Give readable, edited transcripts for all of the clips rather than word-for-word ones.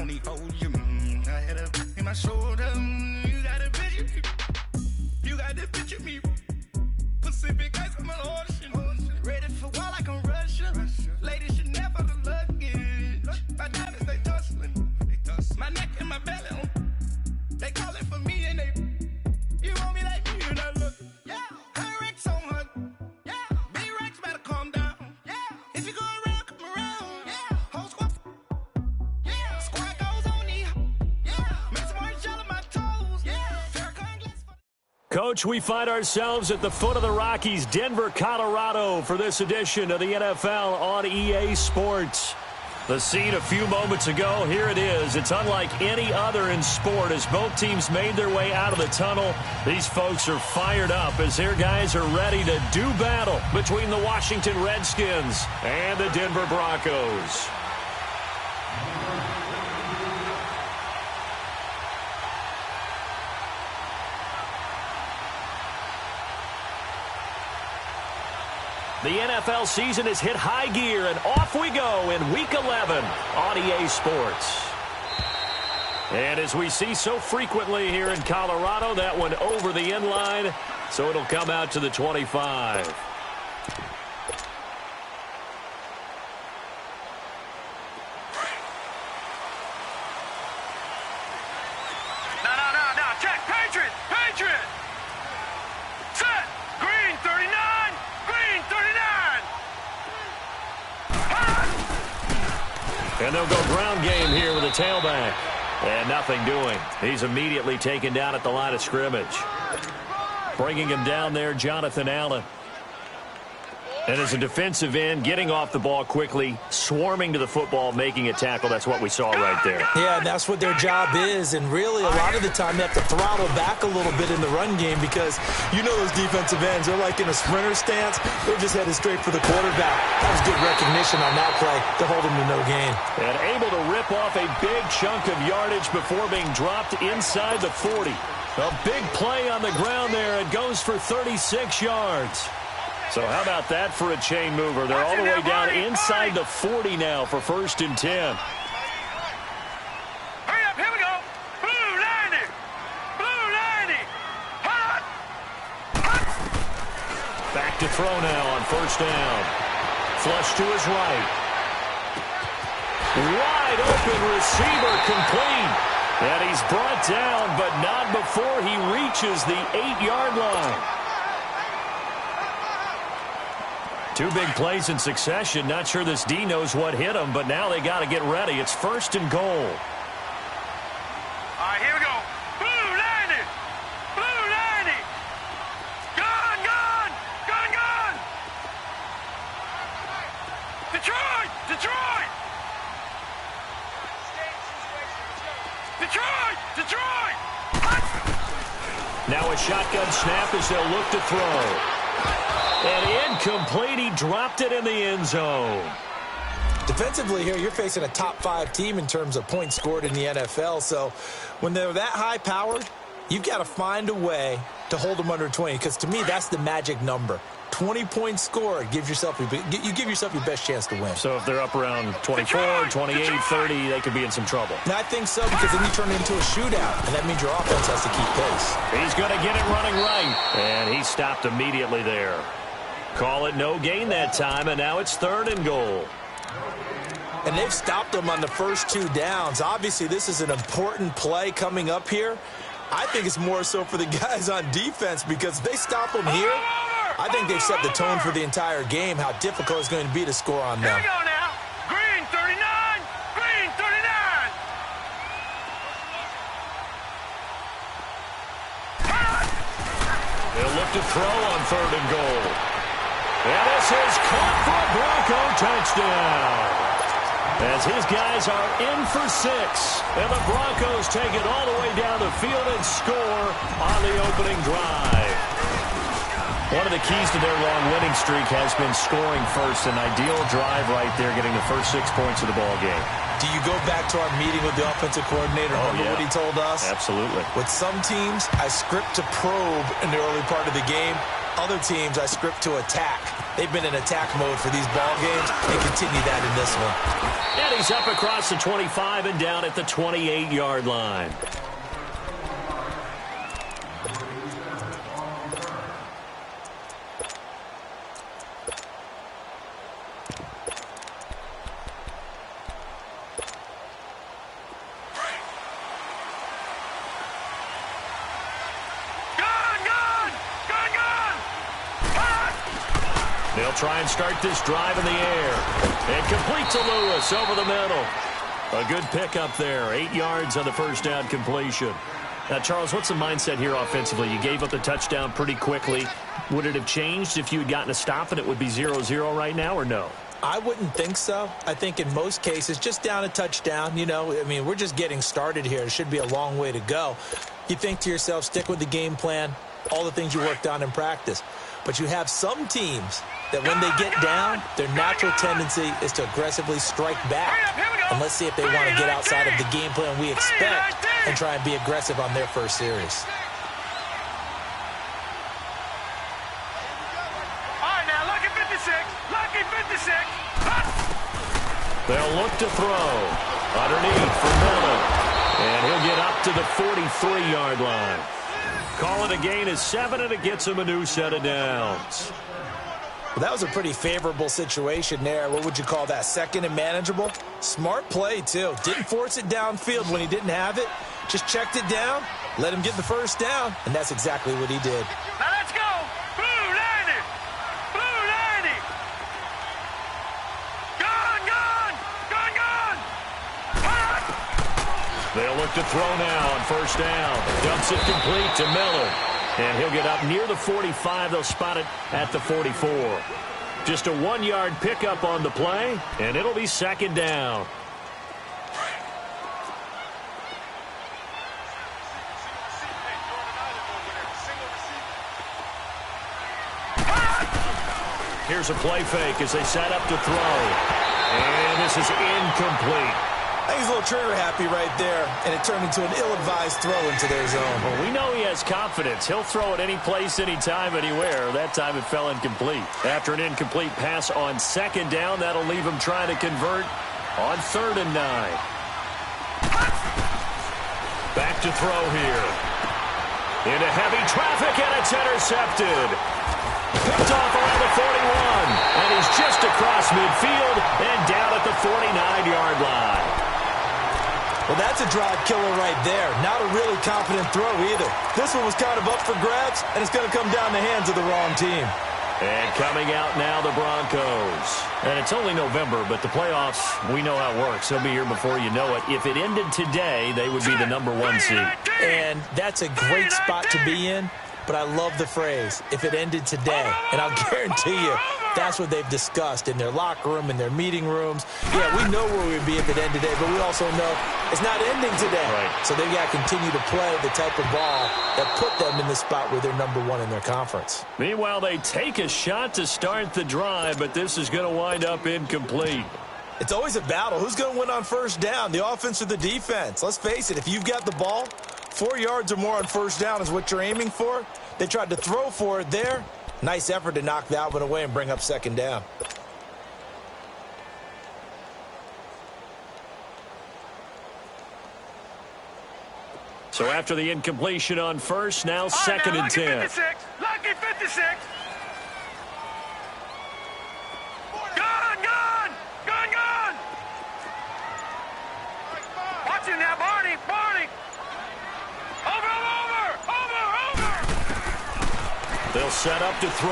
only hold you. I had a in my shoulder. You got a picture me. You got the picture me. Pacific ice on my ocean. Ready for war like I'm Russian. Ladies should never the luggage. My diamonds, they tussling. My neck and my belly. They calling for me and they. You want me like me and I look. Yeah. Her Rex on her. Yeah. Big Rex better calm down. Yeah. If you go around, come around. Yeah. Whole squad. Yeah. Squad goes on me. Yeah. Make some orange gel on my toes. Yeah. Coach, we find ourselves at the foot of the Rockies, Denver, Colorado, for this edition of the NFL on EA Sports. The scene a few moments ago, here it is. It's unlike any other in sport as both teams made their way out of the tunnel. These folks are fired up as their guys are ready to do battle between the Washington Redskins and the Denver Broncos. The NFL season has hit high gear, and off we go in Week 11 on EA Sports. And as we see so frequently here in Colorado, that one over the end line, so it'll come out to the 25. No, check, Patriot, set, green 39, green 39. And they'll go ground game here with a tailback. And nothing doing. He's immediately taken down at the line of scrimmage. Bringing him down there, Jonathan Allen. And as a defensive end, getting off the ball quickly, swarming to the football, making a tackle. That's what we saw right there. Yeah, and that's what their job is. And really, a lot of the time, they have to throttle back a little bit in the run game because you know those defensive ends, they're like in a sprinter stance. They're just headed straight for the quarterback. That was good recognition on that play to hold him to no gain. And able to rip off a big chunk of yardage before being dropped inside the 40. A big play on the ground there. It goes for 36 yards. So how about that for a chain mover? They're all the way down inside the 40 now for 1st and 10. Hurry up, here we go. Blue 90. Hot. Back to throw now on 1st down. Flush to his right. Wide open receiver complete. And he's brought down, but not before he reaches the 8-yard line. Two big plays in succession. Not sure this D knows what hit him, but now they got to get ready. It's 1st and goal. All right, here we go. Blue 90. Gun. Detroit. Now a shotgun snap as they'll look to throw. And incomplete. He dropped it in the end zone. Defensively here, you're facing a top-5 team in terms of points scored in the NFL. So when they're that high-powered, you've got to find a way to hold them under 20. Because to me, that's the magic number. 20 points scored. You give yourself your best chance to win. So if they're up around 24, 28, 30, they could be in some trouble. And I think so, because then you turn it into a shootout, and that means your offense has to keep pace. He's going to get it running right. And he stopped immediately there. Call it no gain that time, and now it's 3rd and goal. And they've stopped them on the first 2 downs. Obviously, this is an important play coming up here. I think it's more so for the guys on defense, because if they stop them here, I think they've set the tone for the entire game, how difficult it's going to be to score on them. Here we go now. Green 39. They'll look to throw on 3rd and goal. And this is caught for a Bronco touchdown. As his guys are in for 6. And the Broncos take it all the way down the field and score on the opening drive. One of the keys to their long winning streak has been scoring first. An ideal drive right there, getting the first 6 points of the ball game. Do you go back to our meeting with the offensive coordinator? Remember what he told us? Absolutely. With some teams, I script to probe in the early part of the game. Other teams, I script to attack. They've been in attack mode for these ball games and continue that in this one. And he's up across the 25 and down at the 28-yard line. They'll try and start this drive in the air. And complete to Lewis over the middle. A good pickup there. 8 yards on the first down completion. Now, Charles, what's the mindset here offensively? You gave up the touchdown pretty quickly. Would it have changed if you had gotten a stop and it would be 0-0 right now, or no? I wouldn't think so. I think in most cases, just down a touchdown, we're just getting started here. It should be a long way to go. You think to yourself, stick with the game plan, all the things you worked on in practice. But you have some teams that when they get down, their natural tendency is to aggressively strike back. And let's see if they want to get outside of the game plan we expect and try and be aggressive on their first series. All right, now, lucky 56. Lucky 56. They'll look to throw. Underneath for Miller. And he'll get up to the 43-yard line. Call it a gain of 7, and it gets him a new set of downs. Well, that was a pretty favorable situation there. What would you call that? Second and manageable? Smart play, too. Didn't force it downfield when he didn't have it. Just checked it down, let him get the first down, and that's exactly what he did. Now let's go. Blue 90. Blue 90. Gone, gone. Gone, gone. They'll look to throw now on first down. Dumps it complete to Miller. And he'll get up near the 45. They'll spot it at the 44. Just a 1-yard pickup on the play, and it'll be second down. Here's a play fake as they set up to throw. And this is incomplete. I think he's a little trigger happy right there, and it turned into an ill-advised throw into their zone. Well, we know he has confidence. He'll throw it any place, anytime, anywhere. That time it fell incomplete. After an incomplete pass on second down, that'll leave him trying to convert on 3rd and 9. Back to throw here. Into heavy traffic, and it's intercepted. Picked off around the 41, and he's just across midfield and down at the 49-yard line. Well, that's a drive killer right there. Not a really confident throw either. This one was kind of up for grabs, and it's going to come down the hands of the wrong team. And coming out now, the Broncos. And it's only November, but the playoffs, we know how it works. They'll be here before you know it. If it ended today, they would be the number 1 seed. And that's a great spot to be in. But I love the phrase, if it ended today. And I'll guarantee you, that's what they've discussed in their locker room, in their meeting rooms. Yeah, we know where we'd be if it ended today, but we also know it's not ending today. Right. So they've got to continue to play the type of ball that put them in the spot where they're number 1 in their conference. Meanwhile, they take a shot to start the drive, but this is going to wind up incomplete. It's always a battle. Who's going to win on first down, the offense or the defense? Let's face it, if you've got the ball, 4 yards or more on first down is what you're aiming for. They tried to throw for it there. Nice effort to knock that one away and bring up second down. So after the incompletion on first, now second and 10. Lucky 56. Lucky 56. Gone, gone. Gone, gone. Watch him now, Barney. Barney. Over. They'll set up to throw.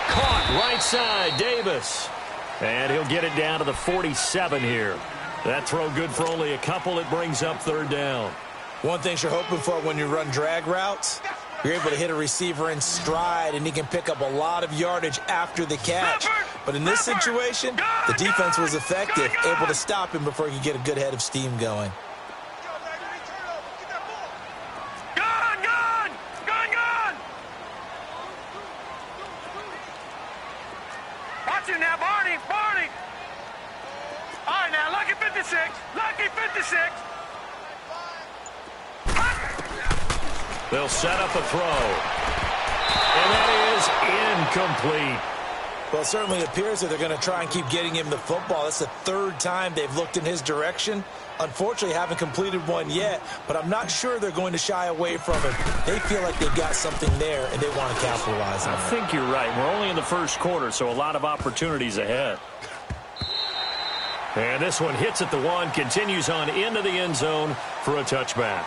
Caught right side, Davis. And he'll get it down to the 47 here. That throw good for only a couple. It brings up 3rd down. One thing you're hoping for when you run drag routes, you're able to hit a receiver in stride, and he can pick up a lot of yardage after the catch. But in this situation, the defense was effective, able to stop him before he could get a good head of steam going. Now, Barney. All right, now, lucky 56. Lucky 56. They'll set up a throw. And that is incomplete. Well, it certainly appears that they're going to try and keep getting him the football. That's the third time they've looked in his direction. Unfortunately, haven't completed one yet, but I'm not sure they're going to shy away from him. They feel like they've got something there, and they want to capitalize on it. I think you're right. We're only in the first quarter, so a lot of opportunities ahead. And this one hits at the one, continues on into the end zone for a touchback.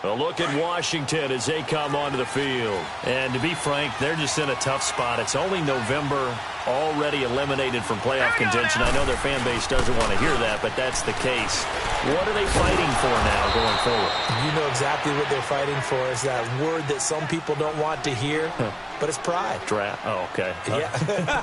A look at Washington as they come onto the field. And to be frank, they're just in a tough spot. It's only November, already eliminated from playoff contention. I know their fan base doesn't want to hear that, but that's the case. What are they fighting for now going forward? You know exactly what they're fighting for. Is that word that some people don't want to hear, but it's pride. Draft. Oh, okay. Yeah.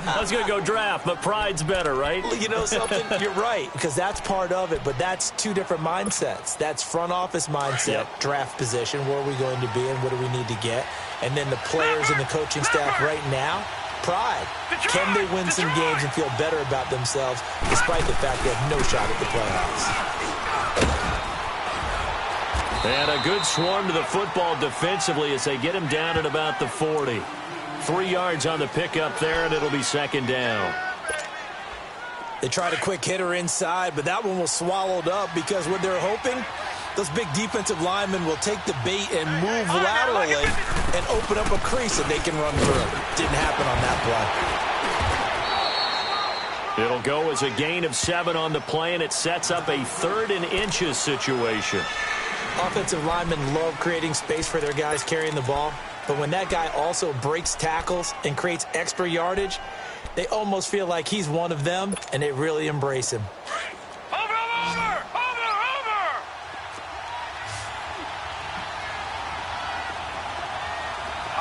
I was going to go draft, but pride's better, right? Well, you know something? You're right, because that's part of it, but that's two different mindsets. That's front office mindset, draft position, where are we going to be and what do we need to get? And then the players and the coaching staff right now, pride. Can they win some games and feel better about themselves despite the fact they have no shot at the playoffs? And a good swarm to the football defensively as they get him down at about the 40. 3 yards on the pickup there, and it'll be second down. They tried a quick hitter inside, but that one was swallowed up because what they're hoping, those big defensive linemen will take the bait and move laterally and open up a crease that they can run through. Didn't happen on that play. It'll go as a gain of 7 on the play, and it sets up a 3rd and inches situation. Offensive linemen love creating space for their guys carrying the ball, but when that guy also breaks tackles and creates extra yardage, they almost feel like he's one of them, and they really embrace him. Over! All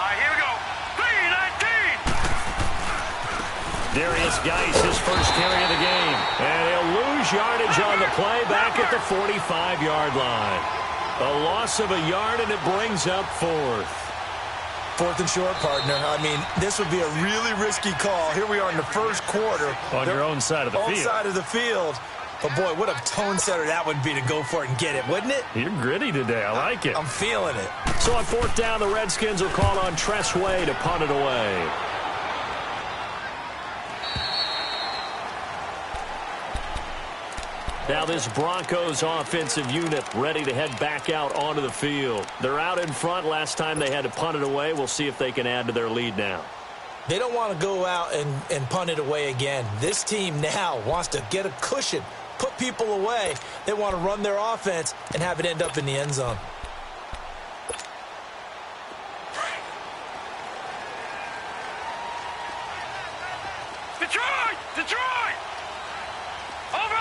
right, here we go. 3-19. Darius Geis, his first carry of the game. And he'll lose yardage on the play back at the 45-yard line. A loss of a yard, and it brings up 4th. 4th and short, partner. I mean, this would be a really risky call. Here we are in the first quarter. On your own side of the field. Own side of the field. But, boy, what a tone setter that would be to go for it and get it, wouldn't it? You're gritty today. I like it. I'm feeling it. So on 4th down, the Redskins will call on Tress Way to punt it away. Now this Broncos offensive unit ready to head back out onto the field. They're out in front. Last time they had to punt it away. We'll see if they can add to their lead now. They don't want to go out and punt it away again. This team now wants to get a cushion, put people away. They want to run their offense and have it end up in the end zone. Detroit! Over!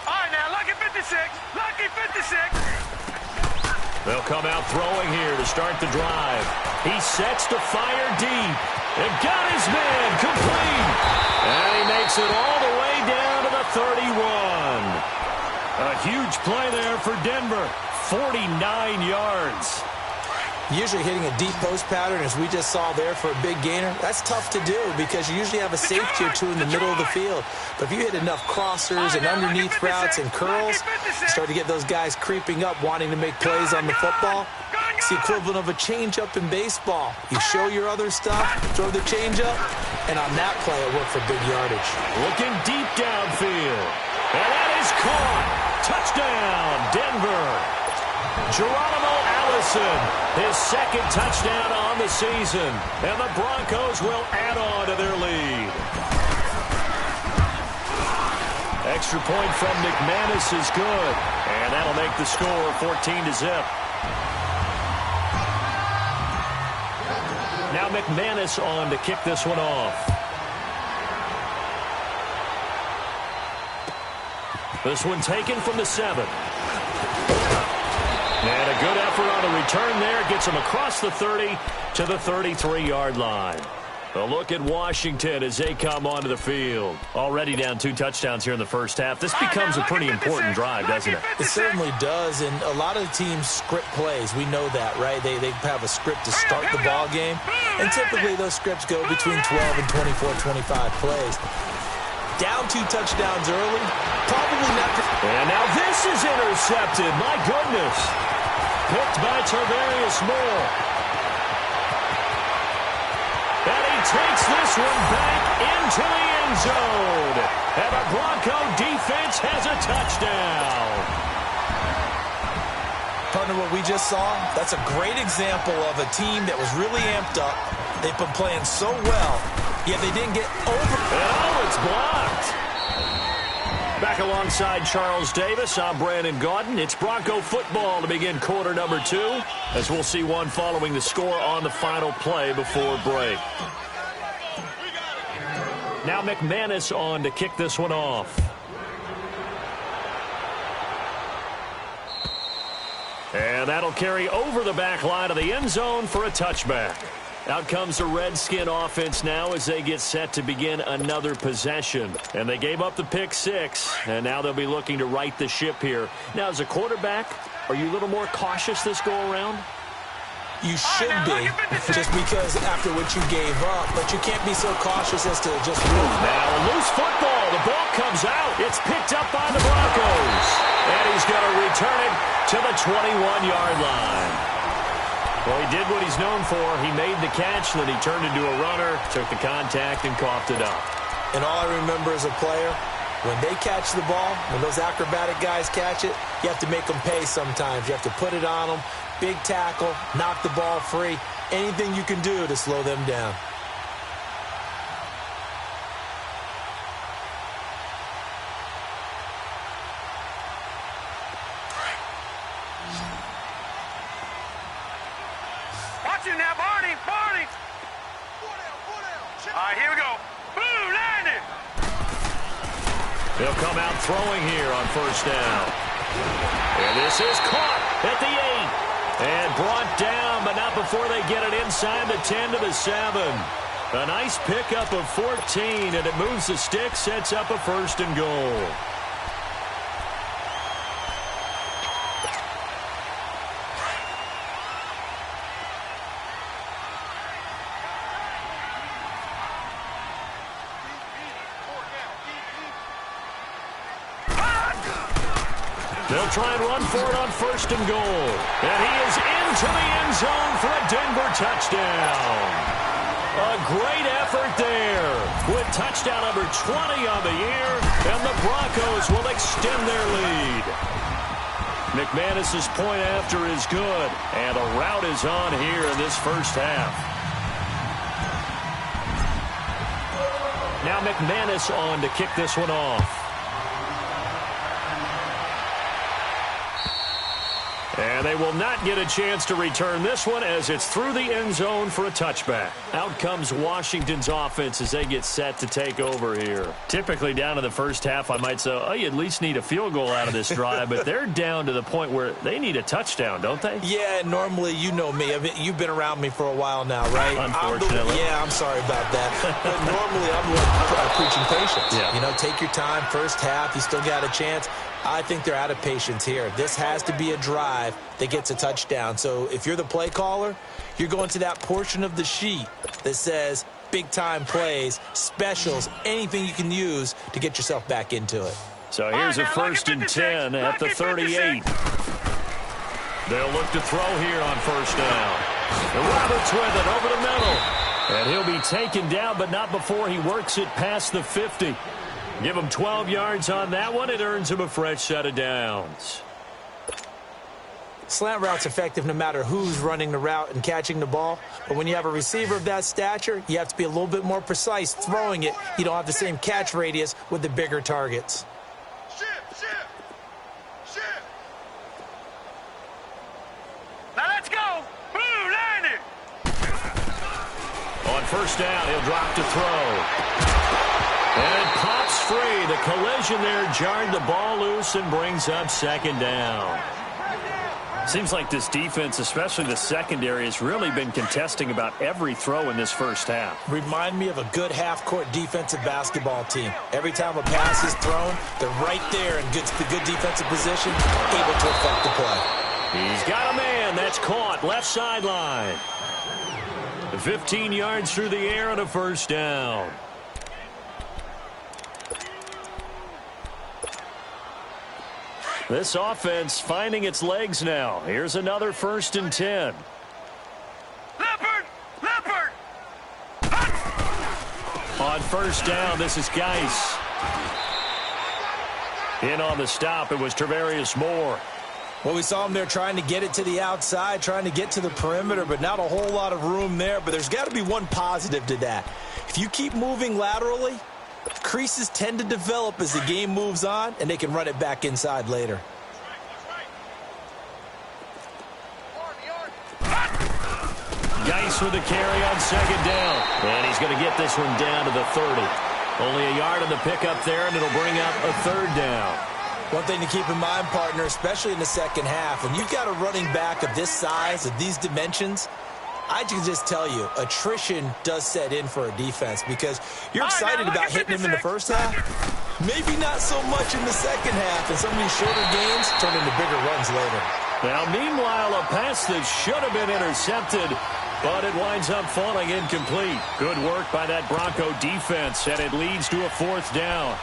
All right, now, lucky 56. They'll come out throwing here to start the drive. He sets to fire deep. And got his man complete. And he makes it all the way down to the 31. A huge play there for Denver. 49 yards. Usually hitting a deep post pattern, as we just saw there for a big gainer, that's tough to do because you usually have a safety or two in the middle of the field. But if you hit enough crossers and underneath routes and curls, you start to get those guys creeping up, wanting to make plays on the football. It's the equivalent of a changeup in baseball. You show your other stuff, throw the changeup, and on that play it worked for big yardage. Looking deep downfield. And that is caught. Touchdown, Denver. Geronimo Allison, his 2nd touchdown on the season. And the Broncos will add on to their lead. Extra point from McManus is good. And that'll make the score 14-0. Now McManus on to kick this one off. This one taken from the 7. And a good effort on a return there. Gets him across the 30 to the 33-yard line. A look at Washington as they come onto the field. Already down 2 touchdowns here in the first half. This becomes a pretty important drive, doesn't it? It certainly does, and a lot of the teams script plays. We know that, right? They have a script to start the ball game, and typically those scripts go between 12 and 24, 25 plays. Down 2 touchdowns early, probably not. And now this is intercepted. My goodness. Picked by Tarvarius Moore. And he takes this one back into the end zone. And the Bronco defense has a touchdown. Partner, what we just saw, that's a great example of a team that was really amped up. They've been playing so well, yet they didn't get over. And it's blocked. Back alongside Charles Davis, I'm Brandon Gaudin. It's Bronco football to begin quarter number 2, as we'll see one following the score on the final play before break. Now McManus on to kick this one off. And that'll carry over the back line of the end zone for a touchback. Out comes the Redskin offense now as they get set to begin another possession. And they gave up the pick 6, and now they'll be looking to right the ship here. Now, as a quarterback, are you a little more cautious this go-around? You should be, just because after what you gave up, but you can't be so cautious as to just move. Now, a loose football. The ball comes out. It's picked up by the Broncos. And he's going to return it to the 21-yard line. Well, he did what he's known for. He made the catch, then he turned into a runner, took the contact, and coughed it up. And all I remember as a player, when they catch the ball, when those acrobatic guys catch it, you have to make them pay sometimes. You have to put it on them, big tackle, knock the ball free, anything you can do to slow them down. Now, Barney. All right, here we go. Boom, landed. They'll come out throwing here on first down. And this is caught at the 8. And brought down, but not before they get it inside the 10 to the 7. A nice pickup of 14, and it moves the stick, sets up a 1st and goal. They'll try and run for it on 1st and goal. And he is into the end zone for a Denver touchdown. A great effort there with touchdown number 20 on the year, and the Broncos will extend their lead. McManus's point after is good, and a rout is on here in this first half. Now McManus on to kick this one off. And they will not get a chance to return this one as it's through the end zone for a touchback. Out comes Washington's offense as they get set to take over here. Typically down in the first half, I might say, oh, you at least need a field goal out of this drive, but they're down to the point where they need a touchdown, don't they? Yeah, normally, you know me. I mean, you've been around me for a while now, right? Unfortunately. I'm sorry about that. But normally, I'm the one preaching patience. Yeah. You know, take your time, first half, you still got a chance. I think they're out of patience here. This has to be a drive that gets a touchdown. So if you're the play caller, you're going to that portion of the sheet that says big-time plays, specials, anything you can use to get yourself back into it. So here's a 1st and 10 at the 38. They'll look to throw here on 1st down. And Roberts with it over the middle. And he'll be taken down, but not before he works it past the 50. Give him 12 yards on that one. It earns him a fresh set of downs. Slant route's effective no matter who's running the route and catching the ball. But when you have a receiver of that stature, you have to be a little bit more precise throwing it. You don't have the same catch radius with the bigger targets. Now let's go. Boom, landed. On 1st down, he'll drop to throw. And it pops free. The collision there jarred the ball loose and brings up 2nd down. Seems like this defense, especially the secondary, has really been contesting about every throw in this first half. Remind me of a good half-court defensive basketball team. Every time a pass is thrown, they're right there in good defensive position, able to affect the play. He's got a man. That's caught. Left sideline. 15 yards through the air and a first down. This offense finding its legs now. Here's another 1st and 10. Leopard! On first down, this is Geis. In on the stop, it was Travarius Moore. Well, we saw him there trying to get it to the outside, trying to get to the perimeter, but not a whole lot of room there. But there's got to be one positive to that. If you keep moving laterally, creases tend to develop as the game moves on, and they can run it back inside later. Geis with the carry on second down. And he's going to get this one down to the 30. Only a yard on the pickup there, and it'll bring up a 3rd down. One thing to keep in mind, partner, especially in the second half, when you've got a running back of this size, of these dimensions, I can just tell you, attrition does set in for a defense because you're excited about hitting him in the first half. Maybe not so much in the second half, and some of these shorter gains turn into bigger runs later. Now, meanwhile, a pass that should have been intercepted, but it winds up falling incomplete. Good work by that Bronco defense, and it leads to a 4th down.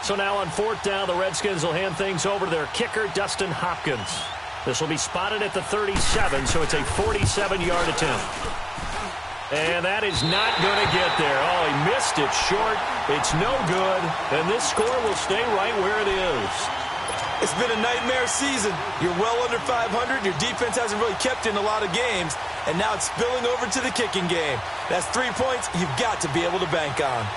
So now on 4th down, the Redskins will hand things over to their kicker, Dustin Hopkins. This will be spotted at the 37, so it's a 47-yard attempt. And that is not going to get there. Oh, he missed it short. It's no good, and this score will stay right where it is. It's been a nightmare season. You're well under 500. Your defense hasn't really kept in a lot of games, and now it's spilling over to the kicking game. That's 3 points you've got to be able to bank on.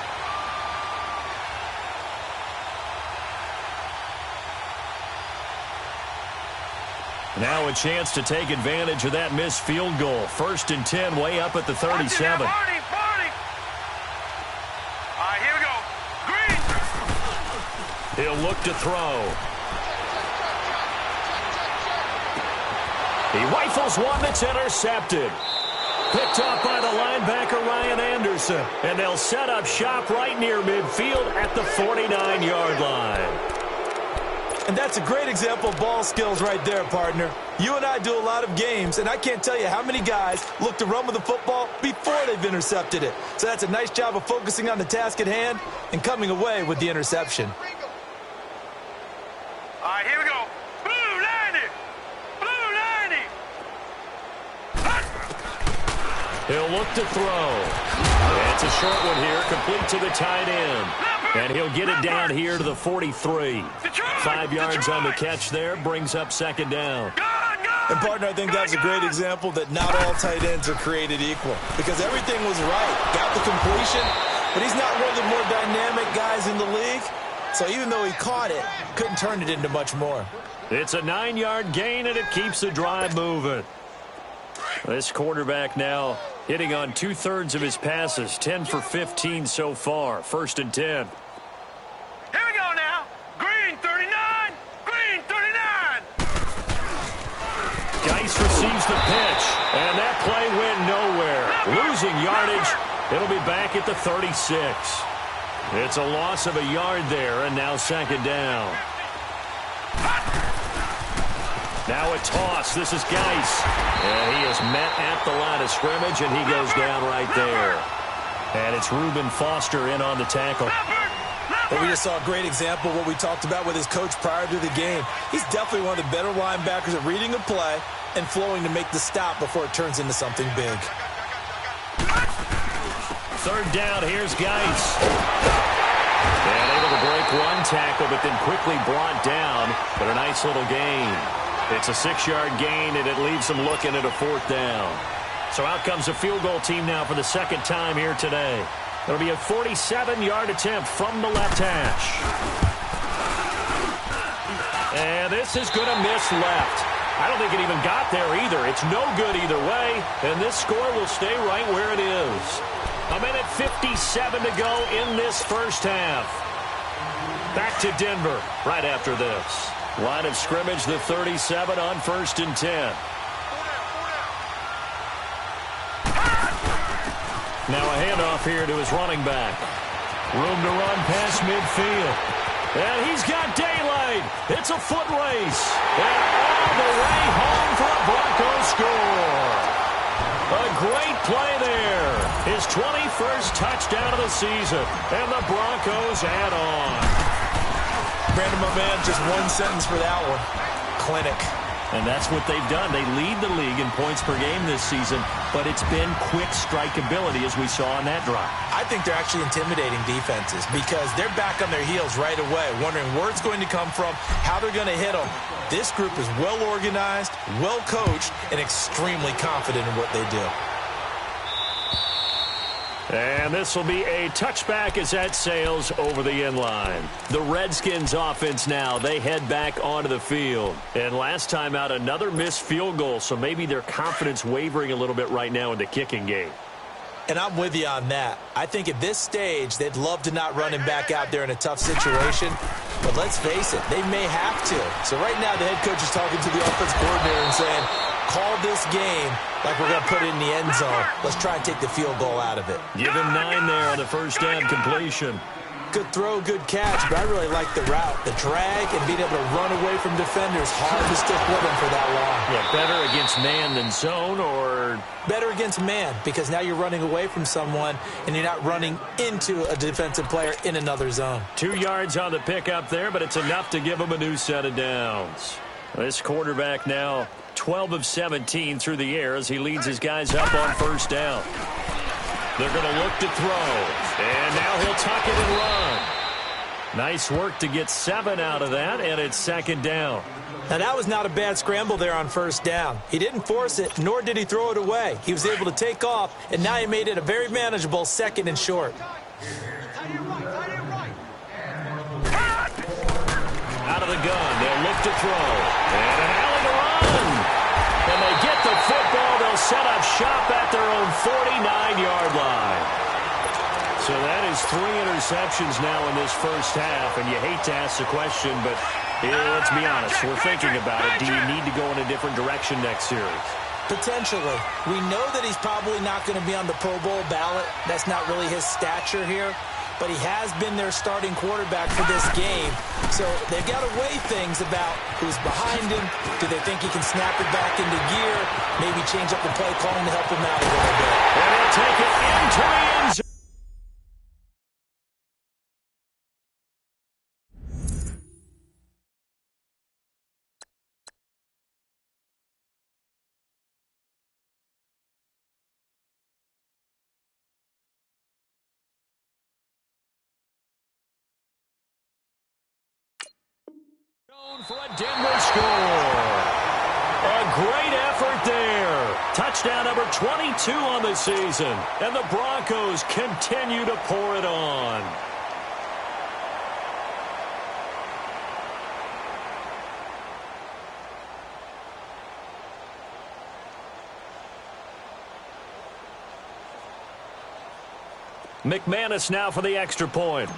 Now a chance to take advantage of that missed field goal. 1st and 10, way up at the 37. Barney. All right, here we go. Green. He'll look to throw. He rifles one that's intercepted. Picked up by the linebacker, Ryan Anderson. And they'll set up shop right near midfield at the 49-yard line. And that's a great example of ball skills right there, partner. You and I do a lot of games, and I can't tell you how many guys look to run with the football before they've intercepted it. So that's a nice job of focusing on the task at hand and coming away with the interception. All right, here we go. Blue 90. He'll look to throw. It's a short one here, complete to the tight end. And he'll get it down here to the 43. 5 yards on the catch there, brings up 2nd down. And, partner, I think that's a great example that not all tight ends are created equal because everything was right. Got the completion, but he's not one of the more dynamic guys in the league. So even though he caught it, couldn't turn it into much more. It's a 9-yard gain, and it keeps the drive moving. This quarterback now hitting on 2/3 of his passes, 10 for 15 so far. 1st and 10. Here we go now. Green 39. Green 39. Geis receives the pitch, and that play went nowhere. Losing yardage. It'll be back at the 36. It's a loss of a yard there, and now 2nd down. Now a toss. This is Geis. And he is met at the line of scrimmage, and he goes down right there. And it's Reuben Foster in on the tackle. But we just saw a great example of what we talked about with his coach prior to the game. He's definitely one of the better linebackers at reading a play and flowing to make the stop before it turns into something big. 3rd down, here's Geis. And able to break one tackle, but then quickly brought down. But a nice little gain. It's a 6-yard gain, and it leaves them looking at a 4th down. So out comes a field goal team now for the 2nd time here today. It'll be a 47-yard attempt from the left hash. And this is going to miss left. I don't think it even got there either. It's no good either way, and this score will stay right where it is. 1:57 to go in this first half. Back to Denver right after this. Line of scrimmage, the 37 on 1st and 10. Now a handoff here to his running back. Room to run past midfield. And he's got daylight. It's a foot race. And all the way home for a Broncos score. A great play there. His 21st touchdown of the season. And the Broncos add on. Brandon, my man, just one sentence for that one. Clinic. And that's what they've done. They lead the league in points per game this season, but it's been quick strike ability as we saw on that drive. I think they're actually intimidating defenses because they're back on their heels right away, wondering where it's going to come from, how they're going to hit them. This group is well organized, well coached, and extremely confident in what they do. And this will be a touchback as that sails over the end line. The Redskins offense now, they head back onto the field. And last time out, another missed field goal, so maybe their confidence wavering a little bit right now in the kicking game. And I'm with you on that. I think at this stage, they'd love to not run him back out there in a tough situation. But let's face it, they may have to. So right now, the head coach is talking to the offense coordinator and saying, call this game like we're going to put it in the end zone. Let's try and take the field goal out of it. Give him 9 there on the first down completion. Good throw, good catch, but I really like the route. The drag and being able to run away from defenders. Hard to stick with them for that long. Yeah, better against man than zone, or? Better against man, because now you're running away from someone and you're not running into a defensive player in another zone. 2 yards on the pickup there, but it's enough to give him a new set of downs. This quarterback now 12 of 17 through the air as he leads his guys up on first down. They're going to look to throw. And now he'll tuck it and run. Nice work to get 7 out of that, and it's second down. Now, that was not a bad scramble there on first down. He didn't force it, nor did he throw it away. He was able to take off, and now he made it a very manageable 2nd and short. Out of the gun, they'll look to throw. And an alley to run. And they get the football. They'll set up shop at their own 49-yard line. So that is 3 interceptions now in this first half. And you hate to ask the question, but let's be honest. We're thinking about it. Do you need to go in a different direction next series? Potentially. We know that he's probably not going to be on the Pro Bowl ballot. That's not really his stature here. But he has been their starting quarterback for this game. So they've got to weigh things about who's behind him. Do they think he can snap it back into gear? Maybe change up the play calling to help him out a little bit. And he'll take it into the end zone. For a Denver score. A great effort there. Touchdown number 22 on the season. And the Broncos continue to pour it on. McManus now for the extra point.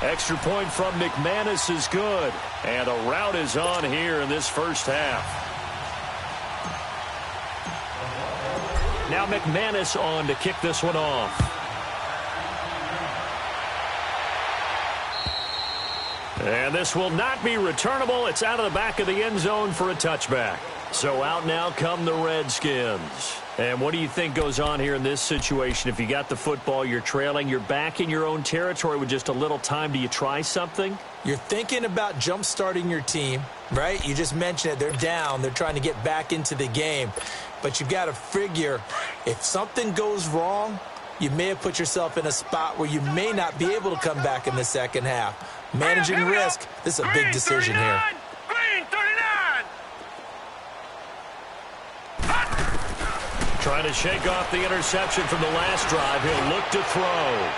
Extra point from McManus is good. And a rout is on here in this first half. Now McManus on to kick this one off. And this will not be returnable. It's out of the back of the end zone for a touchback. So out now come the Redskins. And what do you think goes on here in this situation? If you got the football, you're trailing, you're back in your own territory with just a little time. Do you try something? You're thinking about jump-starting your team, right? You just mentioned it. They're down. They're trying to get back into the game. But you've got to figure if something goes wrong, you may have put yourself in a spot where you may not be able to come back in the second half. Managing risk, this is a big decision here. Trying to shake off the interception from the last drive. He'll look to throw.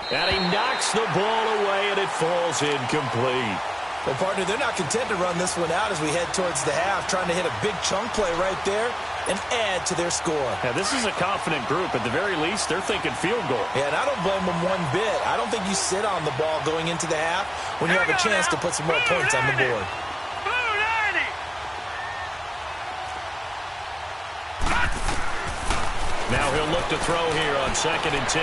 And he knocks the ball away, and it falls incomplete. Well, partner, they're not content to run this one out as we head towards the half, trying to hit a big chunk play right there and add to their score. Yeah, this is a confident group. At the very least, they're thinking field goal. Yeah, and I don't blame them one bit. I don't think you sit on the ball going into the half when you have a chance to put some more points on the board. Now he'll look to throw here on 2nd and 10.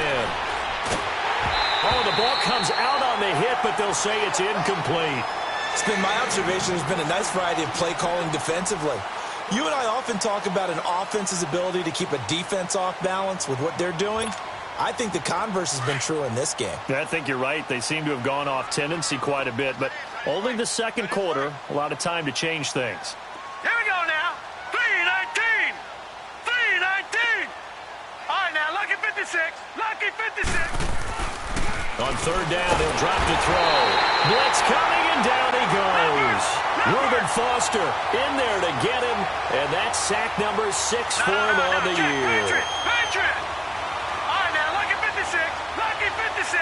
Oh, the ball comes out on the hit, but they'll say it's incomplete. It's been my observation. There's been a nice variety of play calling defensively. You and I often talk about an offense's ability to keep a defense off balance with what they're doing. I think the converse has been true in this game. Yeah, I think you're right. They seem to have gone off tendency quite a bit, but only the second quarter, a lot of time to change things. Here we go now. 3:19. 3:19. All right, now, lucky 56. Lucky 56. On 3rd down, he'll drop to throw. Blitz coming, and down he goes. Reuben Foster in there to get him, and that's sack number 6 for him on the year. Patriot. All right, now, lucky 56. Lucky 56.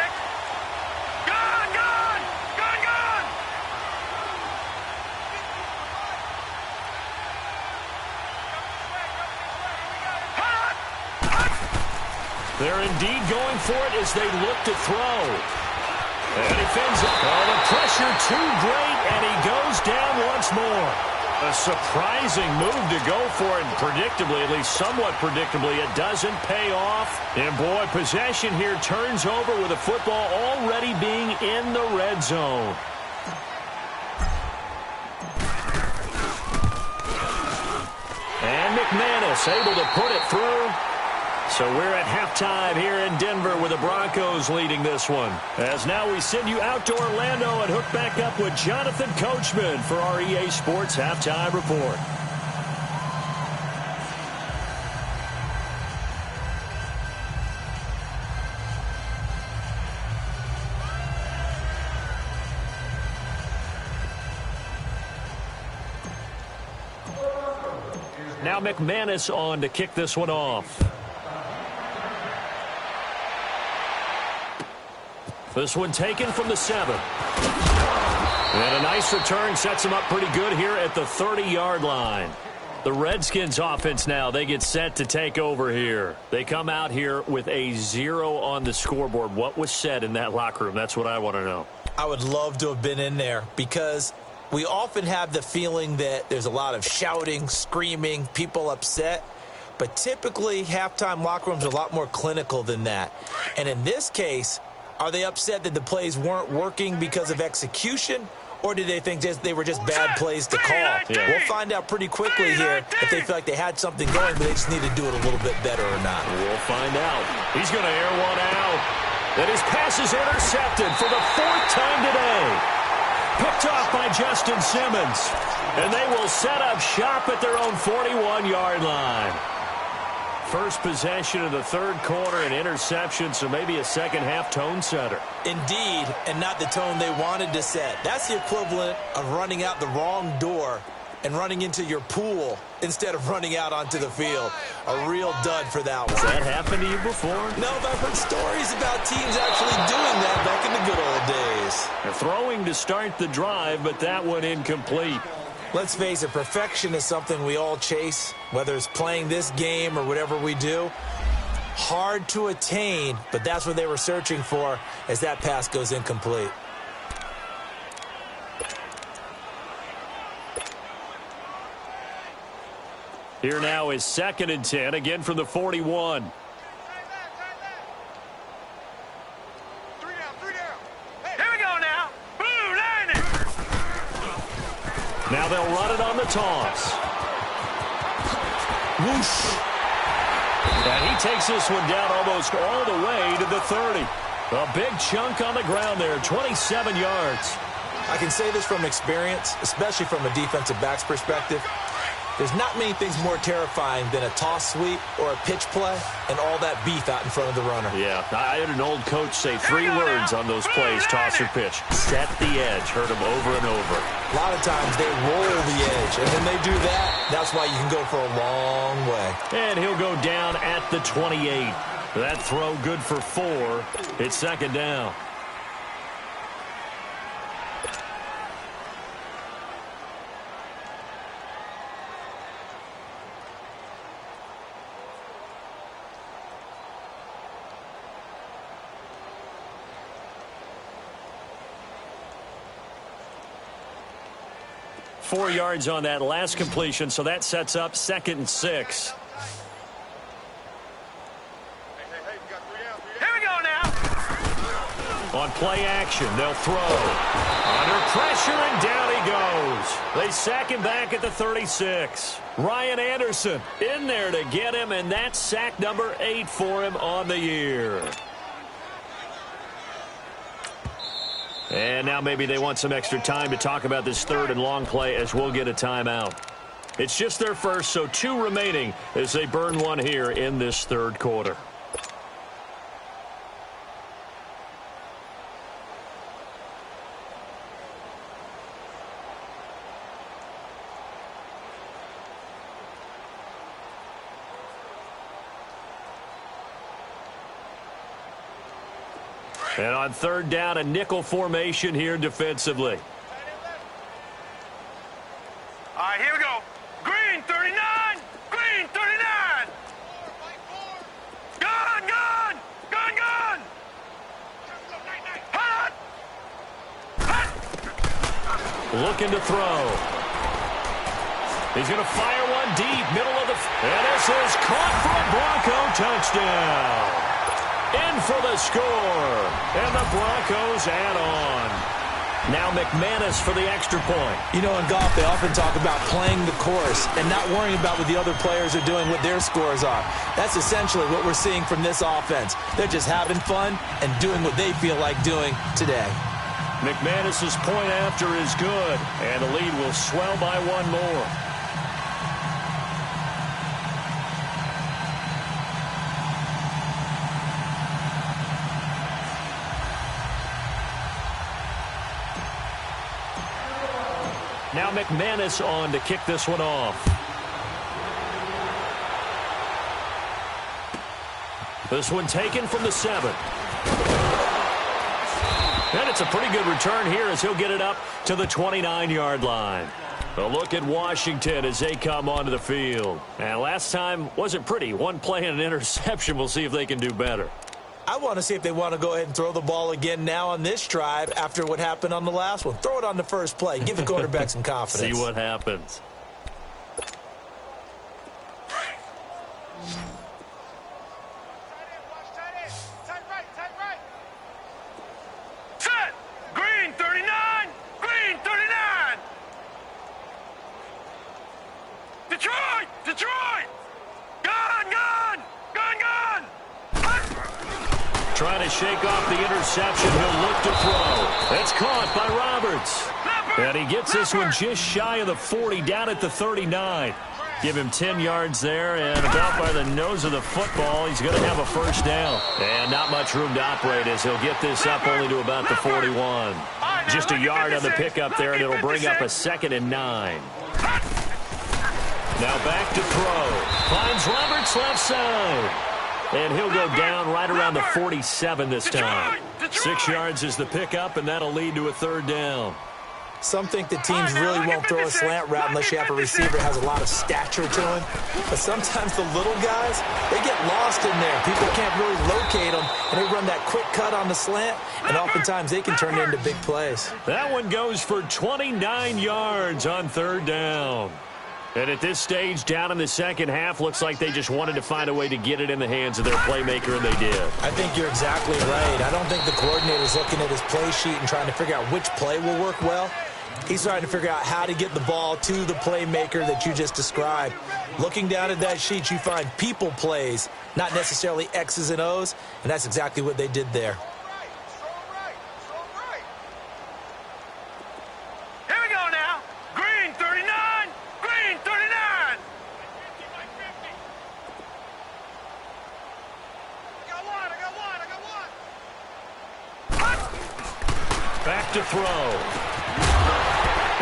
Gone, gone. Gone, gone. Hot. Hot. They're indeed going for it as they look to throw. And he fins up. Oh, the pressure too great, and he goes down once more. A surprising move to go for it, and predictably, at least somewhat predictably, it doesn't pay off. And boy, possession here turns over with the football already being in the red zone. And McManus able to put it through. So we're at halftime here in Denver with the Broncos leading this one. As now we send you out to Orlando and hook back up with Jonathan Coachman for our EA Sports Halftime Report. Now McManus on to kick this one off. This one taken from the 7. And a nice return sets him up pretty good here at the 30-yard line. The Redskins offense now, they get set to take over here. They come out here with a 0 on the scoreboard. What was said in that locker room? That's what I want to know. I would love to have been in there because we often have the feeling that there's a lot of shouting, screaming, people upset. But typically, halftime locker rooms are a lot more clinical than that. And in this case, are they upset that the plays weren't working because of execution, or did they think they were just bad plays to call? Yeah. We'll find out pretty quickly here if they feel like they had something going, but they just need to do it a little bit better or not. We'll find out. He's going to air one out. And his pass is intercepted for the 4th time today. Picked off by Justin Simmons. And they will set up shop at their own 41-yard line. First possession of the 3rd quarter, an interception, so maybe a second-half tone setter. Indeed, and not the tone they wanted to set. That's the equivalent of running out the wrong door and running into your pool instead of running out onto the field. A real dud for that one. Has that happened to you before? No, but I've heard stories about teams actually doing that back in the good old days. They're throwing to start the drive, but that one incomplete. Let's face it, perfection is something we all chase, whether it's playing this game or whatever we do. Hard to attain, but that's what they were searching for as that pass goes incomplete. Here now is 2nd and 10, again from the 41. Now they'll run it on the toss. Whoosh. And he takes this one down almost all the way to the 30. A big chunk on the ground there, 27 yards. I can say this from experience, especially from a defensive back's perspective. There's not many things more terrifying than a toss sweep or a pitch play and all that beef out in front of the runner. Yeah, I had an old coach say 3 words on those plays, toss or pitch. Set the edge. Heard him over and over. A lot of times they roll the edge, and when they do that, that's why you can go for a long way. And he'll go down at the 28. That throw good for 4. It's second down. Four yards on that last completion, so that sets up 2nd and 6. Here we go now. On play action, they'll throw. Under pressure, and down he goes. They sack him back at the 36. Ryan Anderson in there to get him, and that's sack number 8 for him on the year. And now maybe they want some extra time to talk about this 3rd and long play as we'll get a timeout. It's just their first, so 2 remaining as they burn one here in this 3rd quarter. And on 3rd down, a nickel formation here defensively. All right, here we go. Green 39. Green 39. Gun, gun. Gun, gun. Hot. Hot. Looking to throw. He's going to fire one deep, middle of the... And this is caught for a Bronco touchdown. In for the score, and the Broncos add on. Now McManus for the extra point. You know, in golf, they often talk about playing the course and not worrying about what the other players are doing, what their scores are. That's essentially what we're seeing from this offense. They're just having fun and doing what they feel like doing today. McManus's point after is good, and the lead will swell by 1 more. Now McManus on to kick this one off. This one taken from the 7. And it's a pretty good return here as he'll get it up to the 29-yard line. A look at Washington as they come onto the field. And last time wasn't pretty. 1 play and an interception. We'll see if they can do better. I want to see if they want to go ahead and throw the ball again now on this drive after what happened on the last one. Throw it on the first play. Give the quarterback some confidence. See what happens. Set. Green 39. Green 39. Detroit. Detroit. Gun, gun. Gun, gun. Trying to shake off the interception. He'll look to throw. It's caught by Roberts. And he gets this one just shy of the 40, down at the 39. Give him 10 yards there, and about by the nose of the football, he's going to have a first down. And not much room to operate as he'll get this up only to about the 41. Just a yard on the pickup there, and it'll bring up a 2nd and 9. Now back to throw. Finds Roberts left side. And he'll go down right around the 47 this time. 6 yards is the pickup, and that'll lead to a 3rd down. Some think that teams really won't throw a slant route unless you have a receiver that has a lot of stature to him. But sometimes the little guys, they get lost in there. People can't really locate them, and they run that quick cut on the slant, and oftentimes they can turn it into big plays. That one goes for 29 yards on 3rd down. And at this stage, down in the second half, looks like they just wanted to find a way to get it in the hands of their playmaker, and they did. I think you're exactly right. I don't think the coordinator's looking at his play sheet and trying to figure out which play will work well. He's trying to figure out how to get the ball to the playmaker that you just described. Looking down at that sheet, you find people plays, not necessarily X's and O's, and that's exactly what they did there. Here we go now. Green 39. Green 39. Back to throw.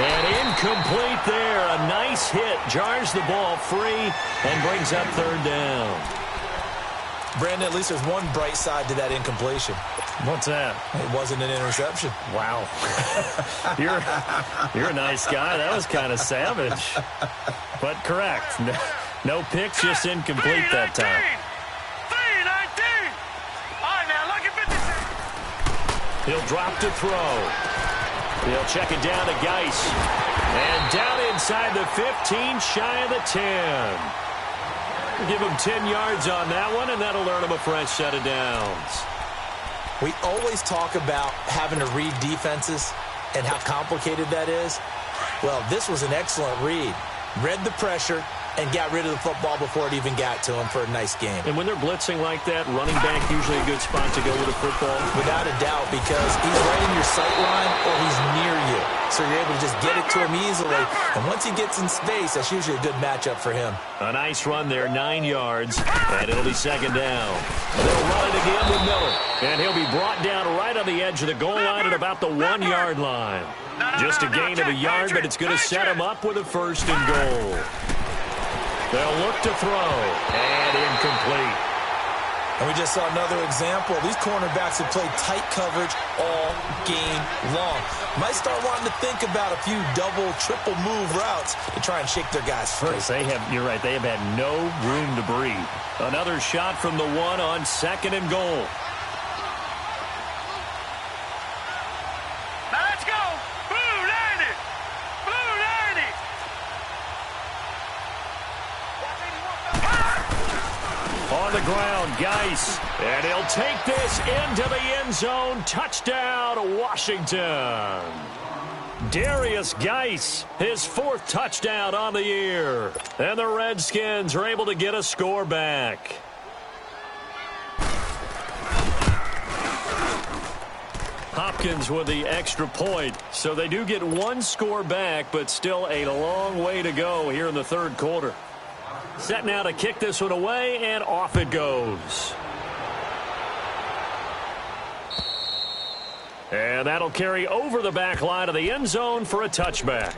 And incomplete there. A nice hit. Jars the ball free and brings up 3rd down. Brandon, at least there's one bright side to that incompletion. What's that? It wasn't an interception. Wow. You're a nice guy. That was kind of savage. But correct. No picks, just incomplete that time. 3-19. All right, now, lucky 56. He'll drop to throw. He'll check it down to Geis. And down inside the 15, shy of the 10. Give him 10 yards on that one, and that'll earn him a fresh set of downs. We always talk about having to read defenses and how complicated that is. Well, this was an excellent read. Read the pressure and got rid of the football before it even got to him for a nice game. And when they're blitzing like that, running back usually a good spot to go with a football? Without a doubt, because he's right in your sight line or he's near you. So you're able to just get it to him easily. And once he gets in space, that's usually a good matchup for him. A nice run there, 9 yards, and it'll be second down. They'll run it again with Miller. And he'll be brought down right on the edge of the goal line at about the 1 yard line. Just a gain of a yard, but it's going to set him up with a first and goal. They'll look to throw, and incomplete. And we just saw another example. These cornerbacks have played tight coverage all game long. Might start wanting to think about a few double, triple move routes to try and shake their guys free. You're right, they have had no room to breathe. Another shot from the 1 on second and goal. Now let's go. Blue 90. Blue 90. On the ground, Geis. And he'll take this into the end zone. Touchdown, Washington. Darius Geis, his 4th touchdown on the year. And the Redskins are able to get a score back. Hopkins with the extra point. So they do get 1 score back, but still a long way to go here in the 3rd quarter. Set now to kick this one away, and off it goes. And that'll carry over the back line of the end zone for a touchback.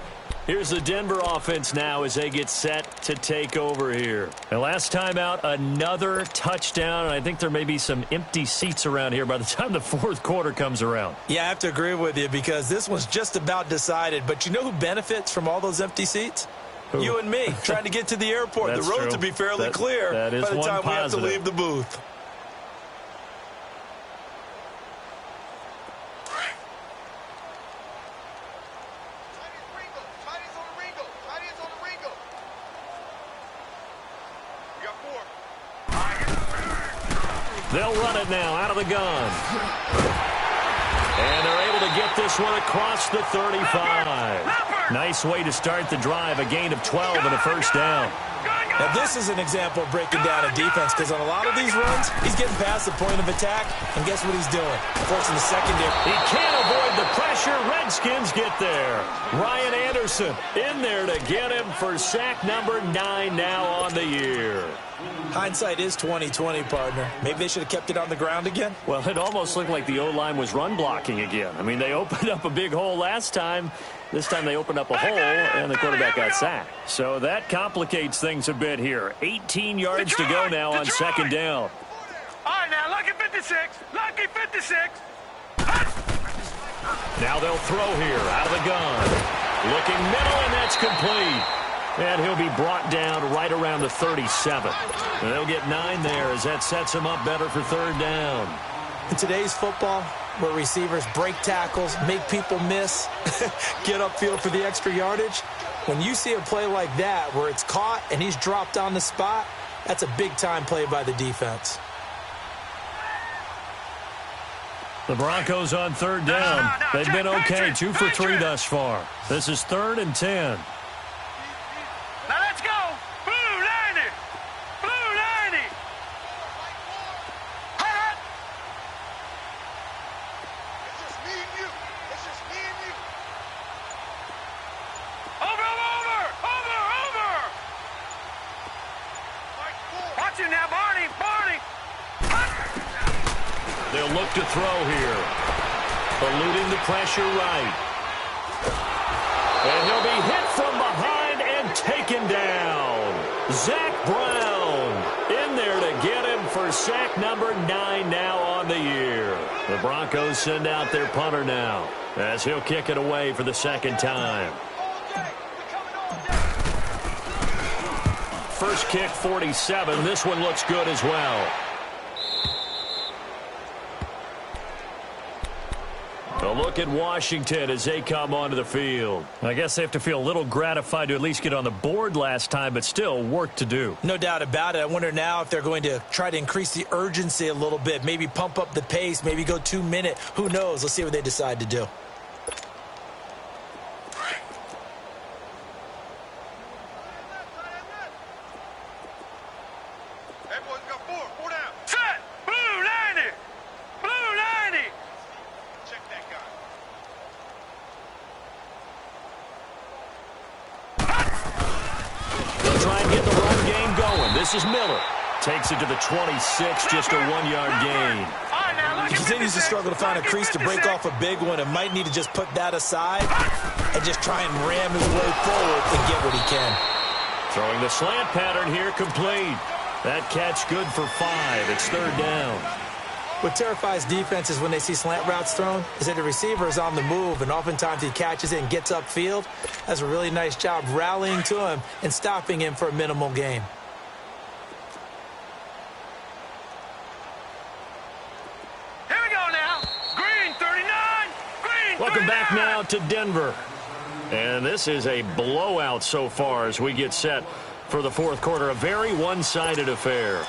Here's the Denver offense now as they get set to take over here. And last time out, another touchdown. And I think there may be some empty seats around here by the time the 4th quarter comes around. Yeah, I have to agree with you because this one's just about decided. But you know who benefits from all those empty seats? Who? You and me, trying to get to the airport. The roads will be fairly clear by the time we have to leave the booth. They'll run it now out of the gun. And they're able to get this one across the 35. Nice way to start the drive, a gain of 12 and a first down. Now, this is an example of breaking down a defense because on a lot of these runs, he's getting past the point of attack, and guess what he's doing? Forcing the secondary. He can't avoid the pressure. Redskins get there. Ryan Anderson in there to get him for sack number 9 now on the year. Hindsight is 20/20, partner. Maybe they should have kept it on the ground again. Well, it almost looked like the O-line was run blocking again. I mean, they opened up a big hole last time. This time they opened up a hole, and the quarterback got sacked. So that complicates things a bit here. 18 yards to go now on second down. All right, now, lucky 56. Lucky 56. Now they'll throw here out of the gun. Looking middle, and that's complete. And he'll be brought down right around the 37. And they'll get 9 there as that sets him up better for third down. In today's football, where receivers break tackles, make people miss, get upfield for the extra yardage, when you see a play like that where it's caught and he's dropped on the spot, that's a big-time play by the defense. The Broncos on third down. They've been okay, 2 for 3 thus far. This is 3rd and 10. Now let's go. Blue 90. Blue 90. Hot. It's just me and you. It's just me and you. Over. Watch him now, Barney. They'll look to throw here. Eluding the pressure right. And he'll be hit from behind and taken down. Zach Brown in there to get him for sack number 9 now on the year. The Broncos send out their punter now as he'll kick it away for the second time. First kick, 47. This one looks good as well. A look at Washington as they come onto the field. I guess they have to feel a little gratified to at least get on the board last time, but still work to do. No doubt about it. I wonder now if they're going to try to increase the urgency a little bit, maybe pump up the pace, maybe go 2 minute. Who knows? Let's see what they decide to do. This is Miller. Takes it to the 26, just a 1-yard gain. He continues to struggle to find a crease to break off a big one and might need to just put that aside and just try and ram his way forward and get what he can. Throwing the slant pattern here, complete. That catch good for 5. It's third down. What terrifies defenses when they see slant routes thrown is that the receiver is on the move, and oftentimes he catches it and gets upfield. Does a really nice job rallying to him and stopping him for a minimal gain. Welcome back now to Denver. And this is a blowout so far as we get set for the fourth quarter. A very one-sided affair.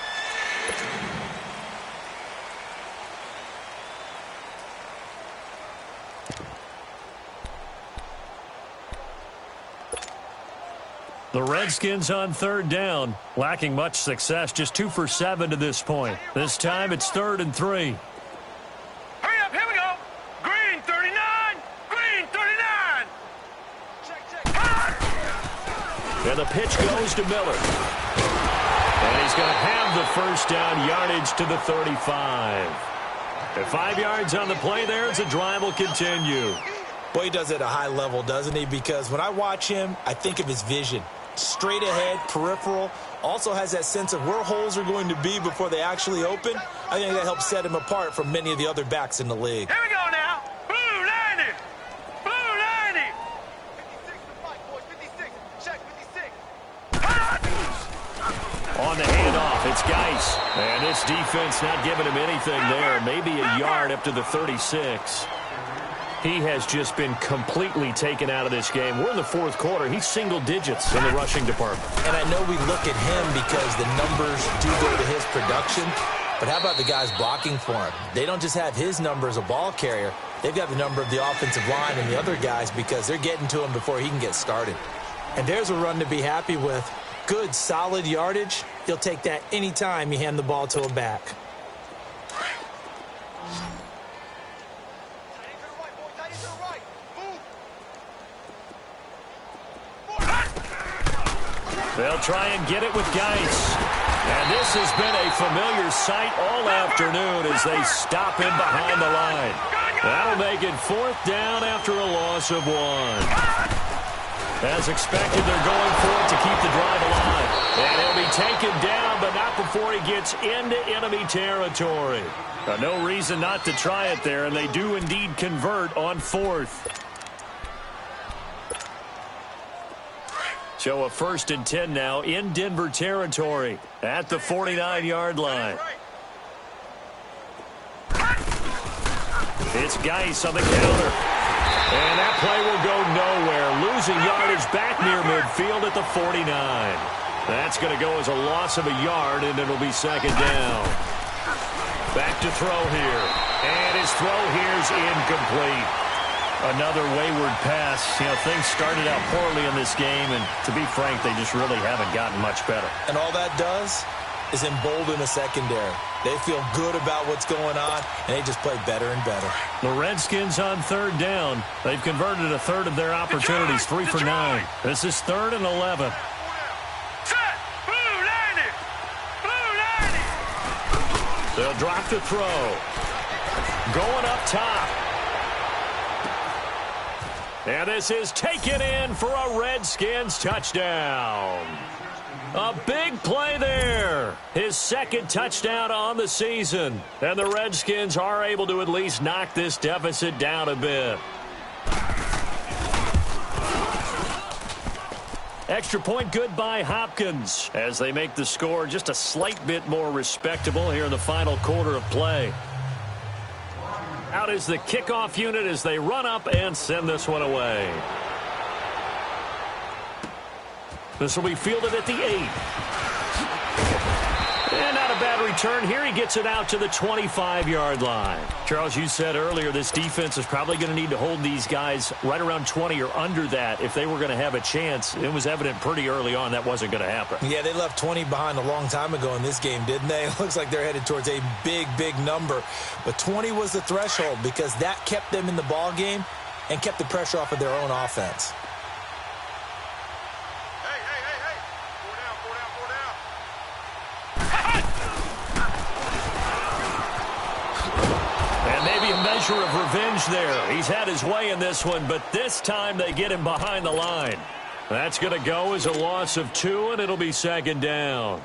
The Redskins on third down, lacking much success, just 2 for 7 to this point. This time it's 3rd and 3. And the pitch goes to Miller. And he's going to have the first down, yardage to the 35. At 5 yards on the play there, as the drive will continue. Boy, he does it at a high level, doesn't he? Because when I watch him, I think of his vision. Straight ahead, peripheral. Also has that sense of where holes are going to be before they actually open. I think that helps set him apart from many of the other backs in the league. Here we go now. Blue 90. Blue 90. 56 check 56. On the handoff, it's Geis. And this defense not giving him anything there. Maybe a yard up to the 36. He has just been completely taken out of this game. We're in the fourth quarter. He's single digits in the rushing department. And I know we look at him because the numbers do go to his production. But how about the guys blocking for him? They don't just have his number as a ball carrier. They've got the number of the offensive line and the other guys because they're getting to him before he can get started. And there's a run to be happy with. Good, solid yardage. You'll take that anytime you hand the ball to a back. They'll try and get it with Geis. And this has been a familiar sight all afternoon as they stop him behind the line. That'll make it 4th down after a loss of 1. As expected, they're going for it to keep the drive alive. And he'll be taken down, but not before he gets into enemy territory. No reason not to try it there, and they do indeed convert on 4th. So a 1st and 10 now in Denver territory at the 49-yard line. It's Geis on the counter. And that play will go nowhere. Losing yardage back near midfield at the 49. That's going to go as a loss of a yard, and it'll be 2nd down. Back to throw here. And his throw here's incomplete. Another wayward pass. You know, things started out poorly in this game, and to be frank, they just really haven't gotten much better. And all that does is embolden the secondary. They feel good about what's going on, and they just play better and better. The Redskins on 3rd down. They've converted a 1/3 of their opportunities, 3 for 9. This is 3rd and 11. Set. Blue 90. Blue 90. They'll drop the throw. Going up top. And this is taken in for a Redskins touchdown. A big play there. His second touchdown on the season. And the Redskins are able to at least knock this deficit down a bit. Extra point good by Hopkins as they make the score just a slight bit more respectable here in the final quarter of play. Out is the kickoff unit as they run up and send this one away. This will be fielded at the 8. And not a bad return here. He gets it out to the 25-yard line. Charles, you said earlier this defense is probably going to need to hold these guys right around 20 or under that if they were going to have a chance. It was evident pretty early on that wasn't going to happen. Yeah, they left 20 behind a long time ago in this game, didn't they? It looks like they're headed towards a big, big number. But 20 was the threshold because that kept them in the ball game and kept the pressure off of their own offense. Measure of revenge there. He's had his way in this one, but this time they get him behind the line. That's going to go as a loss of 2, and it'll be second down.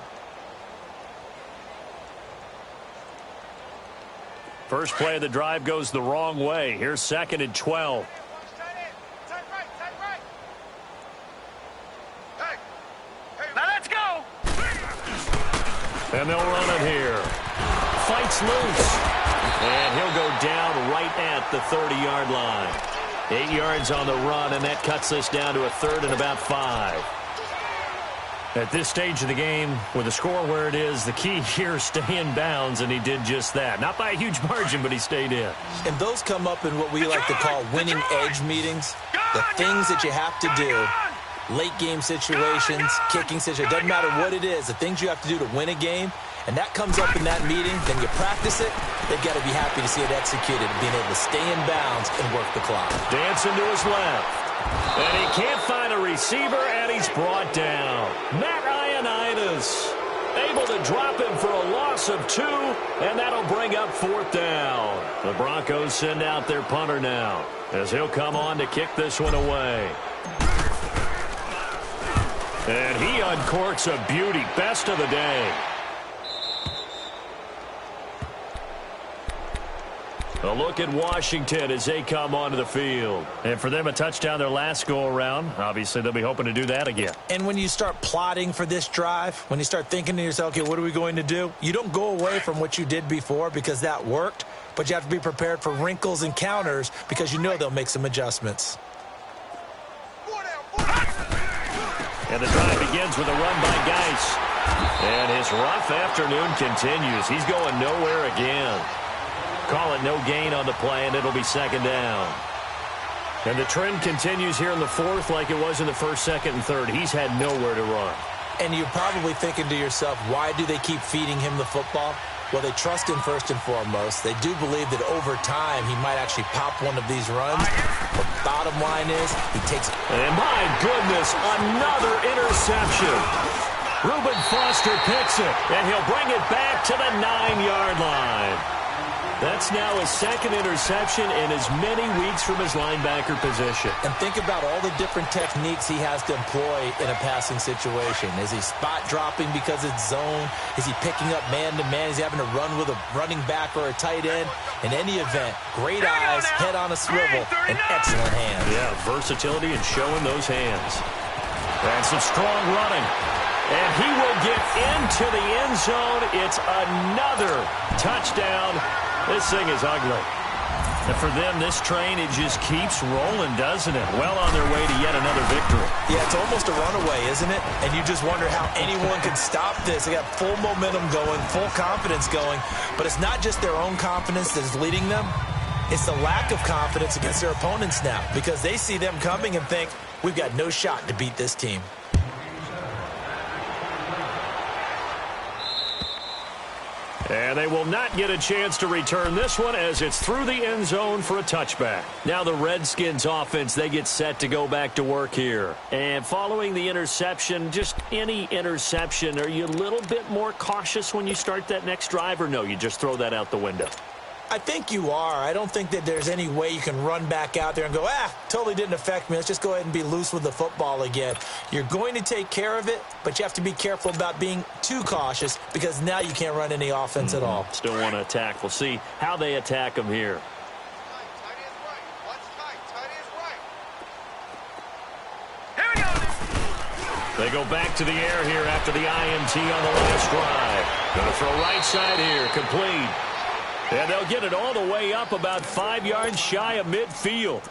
First play of the drive goes the wrong way. Here's 2nd and 12. Now let's go. And they'll run it here. Fights loose. And he'll go down right at the 30-yard line. 8 yards on the run, and that cuts this down to a 3rd and about 5. At this stage of the game, with the score where it is, the key here is stay in bounds, and he did just that. Not by a huge margin, but he stayed in. And those come up in what we like to call winning edge meetings. The things that you have to do, late game situations, kicking situations, doesn't matter what it is, the things you have to do to win a game. And that comes up in that meeting, then you practice it, they've got to be happy to see it executed, being able to stay in bounds and work the clock. Dancing to his left. And he can't find a receiver, and he's brought down. Matt Ioannidis able to drop him for a loss of 2, and that'll bring up 4th down. The Broncos send out their punter now, as he'll come on to kick this one away. And he uncorks a beauty, best of the day. A look at Washington as they come onto the field. And for them, a touchdown their last go-around. Obviously, they'll be hoping to do that again. And when you start plotting for this drive, when you start thinking to yourself, okay, what are we going to do? You don't go away from what you did before because that worked, but you have to be prepared for wrinkles and counters because you know they'll make some adjustments. And the drive begins with a run by Geis. And his rough afternoon continues. He's going nowhere again. Call it no gain on the play, and it'll be second down. And the trend continues here in the 4th like it was in the 1st, 2nd, and 3rd. He's had nowhere to run. And you're probably thinking to yourself, why do they keep feeding him the football? Well, they trust him first and foremost. They do believe that over time he might actually pop one of these runs. But bottom line is he takes... And my goodness, another interception. Reuben Foster picks it, and he'll bring it back to the 9-yard line. That's now his 2nd interception in as many weeks from his linebacker position. And think about all the different techniques he has to employ in a passing situation. Is he spot dropping because it's zone? Is he picking up man-to-man? Is he having to run with a running back or a tight end? In any event, great eyes, head on a swivel, and excellent hands. Yeah, versatility and showing those hands. And some strong running. And he will get into the end zone. It's another touchdown. This thing is ugly. And for them, this train, it just keeps rolling, doesn't it? Well on their way to yet another victory. Yeah, it's almost a runaway, isn't it? And you just wonder how anyone could stop this. They got full momentum going, full confidence going. But it's not just their own confidence that's leading them. It's the lack of confidence against their opponents now because they see them coming and think, we've got no shot to beat this team. And they will not get a chance to return this one as it's through the end zone for a touchback. Now the Redskins offense, they get set to go back to work here. And following the interception, just any interception, are you a little bit more cautious when you start that next drive or no? You just throw that out the window? I think you are. I don't think that there's any way you can run back out there and go, totally didn't affect me. Let's just go ahead and be loose with the football again. You're going to take care of it, but you have to be careful about being too cautious because now you can't run any offense at all. Still want to attack. We'll see how they attack them here. They go back to the air here after the INT on the last drive. Going to throw right side here, complete. And they'll get it all the way up about 5 yards shy of midfield.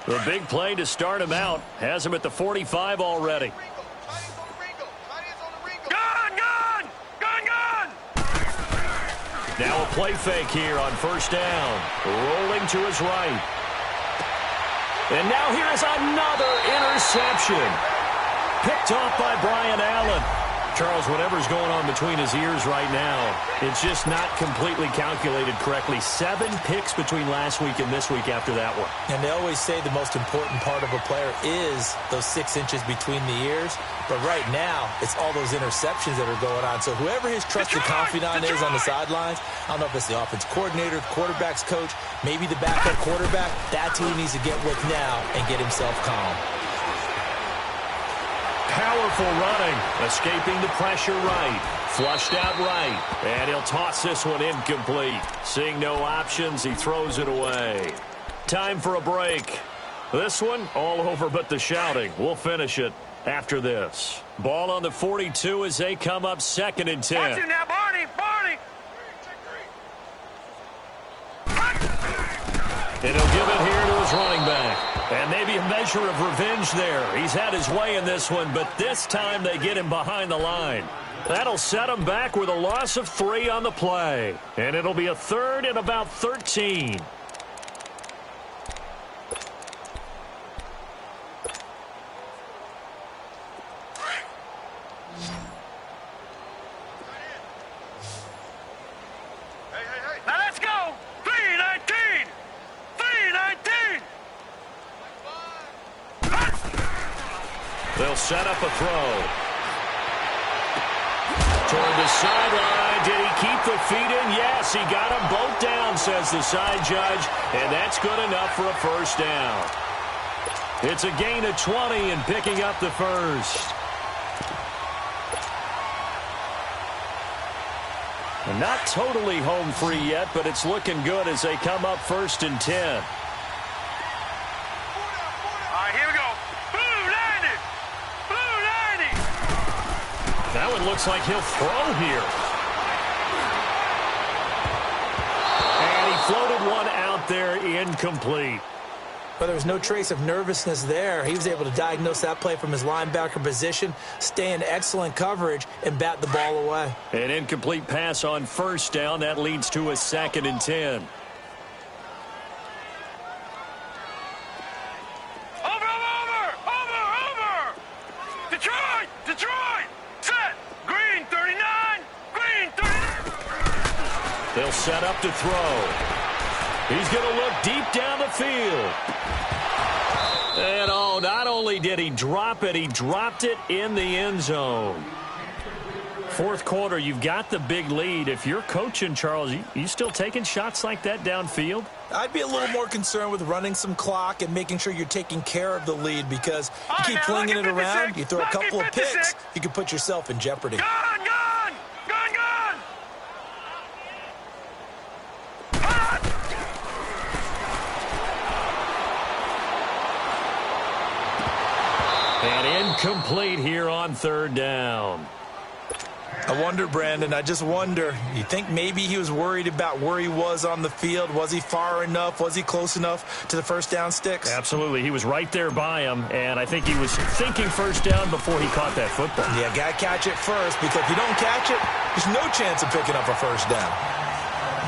The big play to start him out. Has him at the 45 already. Now a play fake here on first down. Rolling to his right. And now here is another interception. Picked off by Brian Allen. Charles, whatever's going on between his ears right now, it's just not completely calculated correctly. 7 picks between last week and this week after that one. And they always say the most important part of a player is those 6 inches between the ears. But right now, it's all those interceptions that are going on. So whoever his trusted confidant is on the sidelines, I don't know if it's the offense coordinator, quarterback's coach, maybe the backup quarterback, that's who he needs to get with now and get himself calm. Powerful running, escaping the pressure right, flushed out right, and he'll toss this one incomplete. Seeing no options, he throws it away. Time for a break. This one, all over but the shouting. We'll finish it after this. Ball on the 42 as they come up 2nd and 10. Watch it now, Barney! And he'll give it here to his running back. And maybe a measure of revenge there. He's had his way in this one, but this time they get him behind the line. That'll set him back with a loss of 3 on the play. And it'll be a 3rd and about 13. Now let's go! 3-19! 3-19! They'll set up a throw. Toward the sideline. Did he keep the feet in? Yes, he got them both down, says the side judge. And that's good enough for a first down. It's a gain of 20 and picking up the first. And not totally home free yet, but it's looking good as they come up 1st and 10. All right, here we go. Blue 90! Blue 90! That one looks like he'll throw here. And he floated one out there incomplete. But there was no trace of nervousness there. He was able to diagnose that play from his linebacker position, stay in excellent coverage, and bat the ball away. An incomplete pass on first down. That leads to a 2nd and 10. Over! Detroit! Set! Green 39! Green 39! They'll set up to throw. He's going to look deep down the field. And not only did he drop it, he dropped it in the end zone. 4th quarter, you've got the big lead. If you're coaching, Charles, you still taking shots like that downfield? I'd be a little more concerned with running some clock and making sure you're taking care of the lead because you keep flinging it around, you throw a couple of picks, you can put yourself in jeopardy. Gone! And incomplete here on 3rd down. I wonder, Brandon, I just wonder, you think maybe he was worried about where he was on the field? Was he far enough? Was he close enough to the first down sticks? Absolutely. He was right there by him, and I think he was thinking first down before he caught that football. Yeah, got to catch it first, because if you don't catch it, there's no chance of picking up a first down.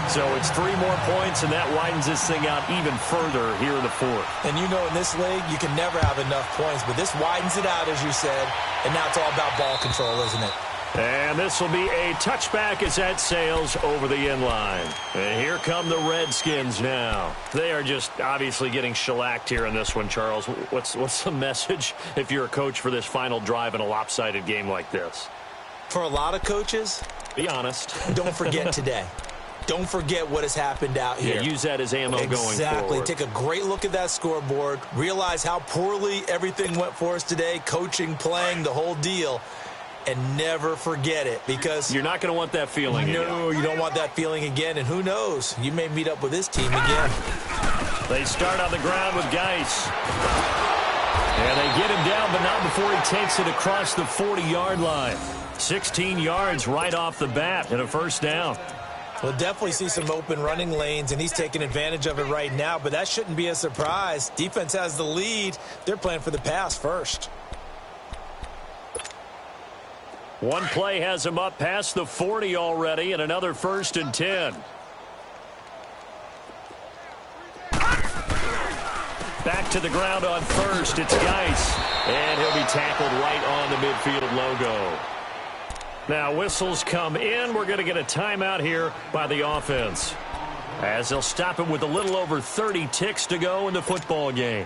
So it's 3 more points, and that widens this thing out even further here in the 4th. And you know in this league, you can never have enough points, but this widens it out, as you said, and now it's all about ball control, isn't it? And this will be a touchback as that sails over the inline. And here come the Redskins now. They are just obviously getting shellacked here in this one, Charles. What's the message if you're a coach for this final drive in a lopsided game like this? For a lot of coaches, be honest. Don't forget today. Don't forget what has happened out here. Yeah, use that as ammo going forward. Exactly. Take a great look at that scoreboard. Realize how poorly everything went for us today. Coaching, playing, the whole deal. And never forget it, because you're not going to want that feeling again. No, you don't want that feeling again. And who knows? You may meet up with this team again. They start on the ground with Geis. And they get him down, but not before he takes it across the 40-yard line. 16 yards right off the bat and a first down. We'll definitely see some open running lanes, and he's taking advantage of it right now, but that shouldn't be a surprise. Defense has the lead. They're playing for the pass first. One play has him up past the 40 already, and another 1st and 10. Back to the ground on first. It's Geis, and he'll be tackled right on the midfield logo. Now whistles come in. We're going to get a timeout here by the offense, as they'll stop him with a little over 30 ticks to go in the football game.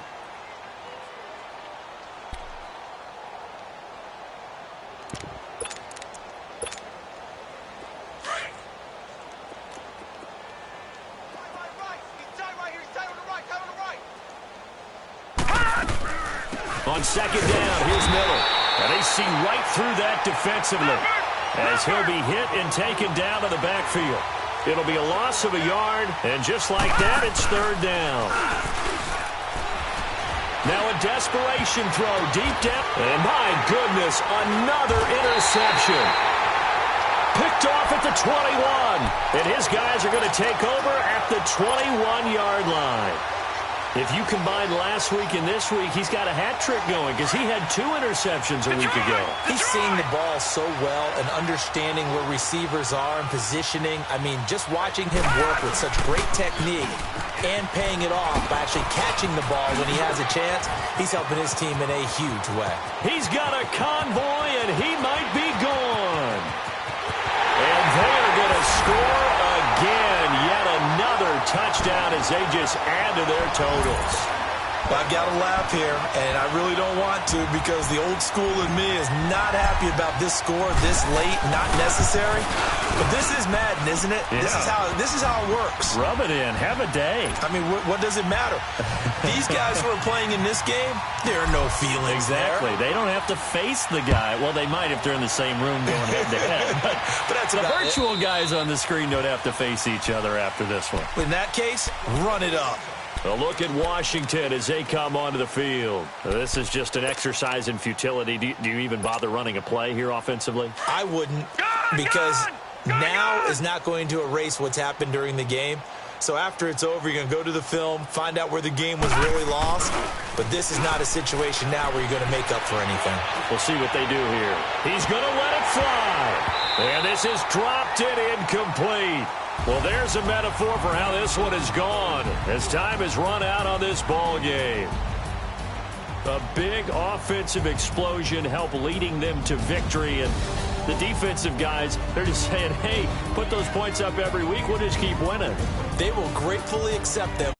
On second down, here's Miller. And they see right through that defensively, as he'll be hit and taken down to the backfield. It'll be a loss of a yard, and just like that, it's 3rd down. Now a desperation throw deep down. And my goodness, another interception. Picked off at the 21. And his guys are going to take over at the 21-yard line. If you combine last week and this week, he's got a hat trick going, because he had 2 interceptions a week ago. He's seeing the ball so well and understanding where receivers are and positioning. I mean, just watching him work with such great technique and paying it off by actually catching the ball when he has a chance, he's helping his team in a huge way. He's got a convoy, and he might be gone. And they're going to score again. Yet another touchdown as they just add to their totals. Well, I've got to laugh here, and I really don't want to, because the old school in me is not happy about this score this late, not necessary. But this is Madden, isn't it? Yeah. This is how it works. Rub it in. Have a day. I mean, what does it matter? These guys who are playing in this game, there are no feelings exactly. there. They don't have to face the guy. Well, they might if they're in the same room going head-to-head. But that's the virtual guys on the screen don't have to face each other after this one. In that case, run it up. A look at Washington as they come onto the field. This is just an exercise in futility. Do you even bother running a play here offensively? I wouldn't, because now is not going to erase what's happened during the game. So after it's over, you're going to go to the film, find out where the game was really lost. But this is not a situation now where you're going to make up for anything. We'll see what they do here. He's going to let it fly. And this is dropped and incomplete. Well, there's a metaphor for how this one is gone, as time has run out on this ball game. A big offensive explosion helped leading them to victory, and the defensive guys, they're just saying, hey, put those points up every week, we'll just keep winning. They will gratefully accept them